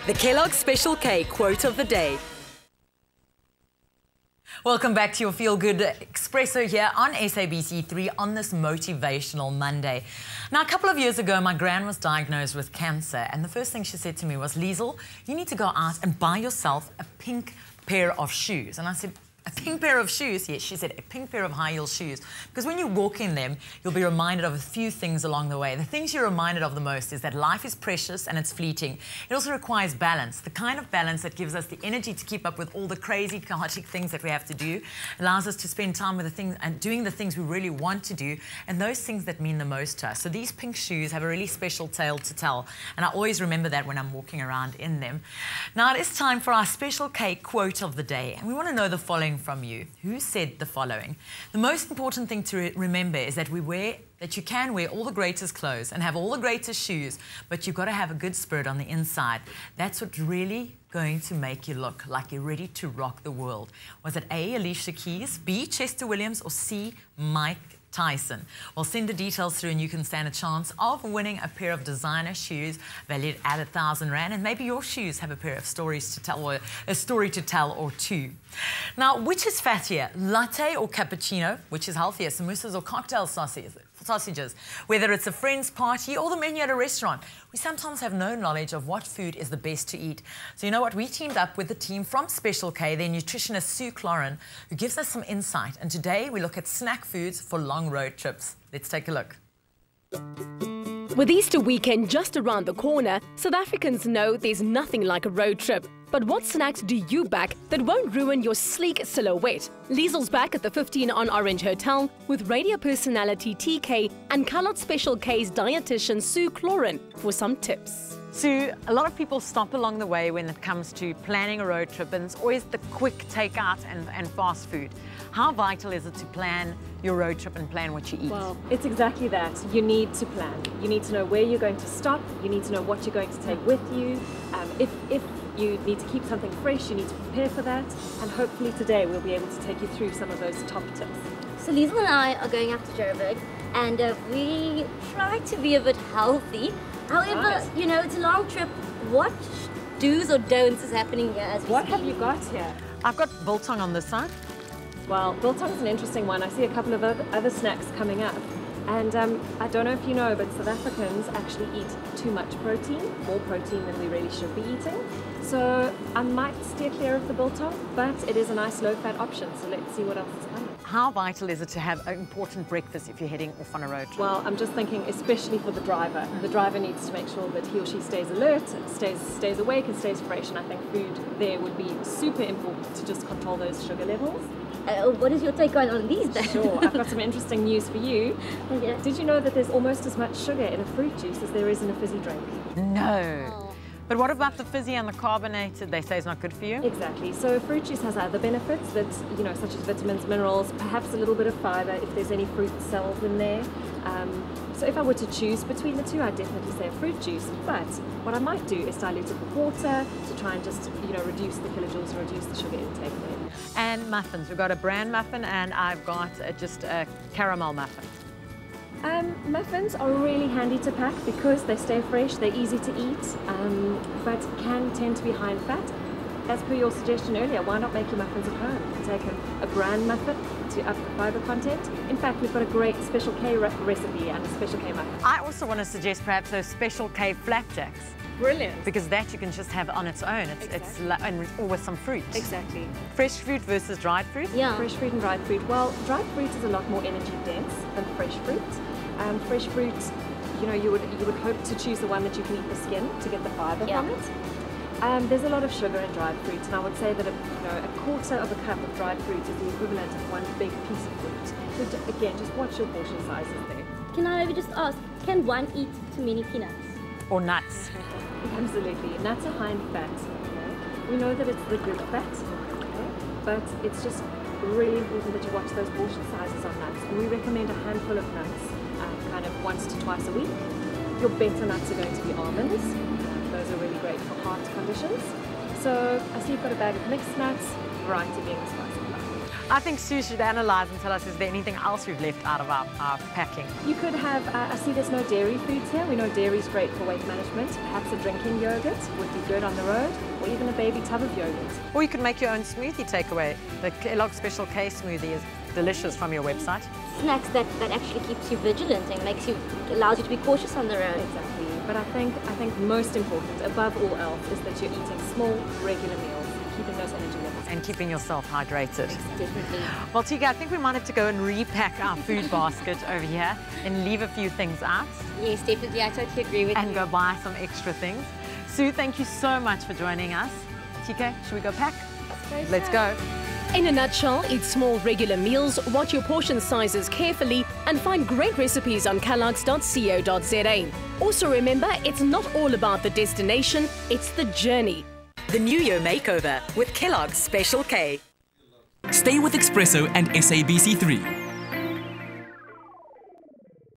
The Kellogg Special K quote of the day. Welcome back to your Feel Good Espresso here on SABC3 on this Motivational Monday. Now, a couple of years ago, my gran was diagnosed with cancer, and the first thing she said to me was, Liesl, you need to go out and buy yourself a pink pair of shoes. And I said, a pink pair of shoes? Yes, she said, a pink pair of high-heel shoes. Because when you walk in them, you'll be reminded of a few things along the way. The things you're reminded of the most is that life is precious and it's fleeting. It also requires balance, the kind of balance that gives us the energy to keep up with all the crazy, chaotic things that we have to do, allows us to spend time with the things and doing the things we really want to do, and those things that mean the most to us. So these pink shoes have a really special tale to tell, and I always remember that when I'm walking around in them. Now, it is time for our Special K quote of the day, and we want to know the following from you. Who said the following? The most important thing to remember is that you can wear all the greatest clothes and have all the greatest shoes, but you've got to have a good spirit on the inside. That's what's really going to make you look like you're ready to rock the world. Was it A, Alicia Keys, B, Chester Williams, or C, Mike Tyson? Well, send the details through and you can stand a chance of winning a pair of designer shoes valued at 1,000 Rand, and maybe your shoes have a pair of stories to tell, or a story to tell or two. Now, which is fattier, latte or cappuccino? Which is healthier, samosas or cocktail sausages? Whether it's a friend's party or the menu at a restaurant, we sometimes have no knowledge of what food is the best to eat. So you know what? We teamed up with the team from Special K, their nutritionist Sue Cloran, who gives us some insight. And today we look at snack foods for long road trips. Let's take a look. With Easter weekend just around the corner, South Africans know there's nothing like a road trip. But what snacks do you back that won't ruin your sleek silhouette? Liesl's back at the 15 on Orange Hotel with radio personality TK and Kellogg Special K's dietitian Sue Cloran for some tips. Sue, a lot of people stop along the way when it comes to planning a road trip, and it's always the quick takeout and fast food. How vital is it to plan your road trip and plan what you eat? Well, it's exactly that. You need to plan. You need to know where you're going to stop. You need to know what you're going to take with you. If you need to keep something fresh, you need to prepare for that. And hopefully today we'll be able to take you through some of those top tips. So Liesl and I are going up to Joburg, and we try to be a bit healthy. However, Right. you know, it's a long trip. What do's or don'ts is happening here as we What speak? have you got here? I've got biltong on this side. Well, biltong's an interesting one. I see a couple of other snacks coming up. And I don't know if you know, but South Africans actually eat too much protein, more protein than we really should be eating. So I might steer clear of the biltong, but it is a nice low-fat option. So let's see what else is coming. How vital is it to have an important breakfast if you're heading off on a road trip? Well, I'm just thinking, especially for the driver. The driver needs to make sure that he or she stays alert, stays awake, and stays fresh. And I think food there would be super important to just control those sugar levels. What is your take on these then? Sure, I've got some interesting news for you. Yeah. Did you know that there's almost as much sugar in a fruit juice as there is in a fizzy drink? No. Oh. But what about the fizzy and the carbonated? They say it's not good for you? Exactly. So fruit juice has other benefits that, you know, such as vitamins, minerals, perhaps a little bit of fiber if there's any fruit cells in there. So if I were to choose between the two, I'd definitely say a fruit juice. But what I might do is dilute it with water to try and just, you know, reduce the kilojoules and reduce the sugar intake there. And muffins. We've got a bran muffin and I've got just a caramel muffin. Muffins are really handy to pack because they stay fresh, they're easy to eat, but can tend to be high in fat. As per your suggestion earlier, why not make your muffins at home? You can take a bran muffin to up the fiber content. In fact, we've got a great Special K recipe and a Special K muffin. I also want to suggest perhaps those Special K flapjacks, Brilliant. because that you can just have on its own. And or with some fruit. Exactly. Fresh fruit versus dried fruit? Yeah. Fresh fruit and dried fruit. Well, dried fruit is a lot more energy dense than fresh fruit. Fresh fruit, you know, you would hope to choose the one that you can eat the skin to get the fiber Yeah. from it. There's a lot of sugar in dried fruit, and I would say that a quarter of a cup of dried fruit is the equivalent of one big piece of fruit. So again, just watch your portion sizes there. Can I maybe just ask, can one eat too many peanuts? Or nuts? Absolutely. Nuts are high in fat. Okay? We know that it's the good fat, okay? But it's just really important that you watch those portion sizes on nuts. And we recommend a handful of nuts, kind of once to twice a week. Your better nuts are going to be almonds. Those are really great for heart conditions. So I see you've got a bag of mixed nuts, variety being the spice of life. I think Sue should analyse and tell us, is there anything else we've left out of our packing? You could have, I see there's no dairy foods here. We know dairy's great for weight management. Perhaps a drinking yogurt would be good on the road, or even a baby tub of yogurt. Or you could make your own smoothie takeaway. The Kellogg Special K smoothie is delicious from your website. Snacks that actually keeps you vigilant and allows you to be cautious on the road. Exactly. But I think most important, above all else, is that you're eating small, regular meals, keeping those energy levels. And keeping yourself hydrated. Definitely. Well, Tika, I think we might have to go and repack our food basket over here and leave a few things out. Yes, definitely. I totally agree with you. And go buy some extra things. Sue, thank you so much for joining us. Tika, should we go pack? Let's go. In a nutshell, eat small regular meals, watch your portion sizes carefully, and find great recipes on kellogg's.co.za. Also remember, it's not all about the destination, it's the journey. The New Year Makeover with Kellogg's Special K. Stay with Espresso and SABC3.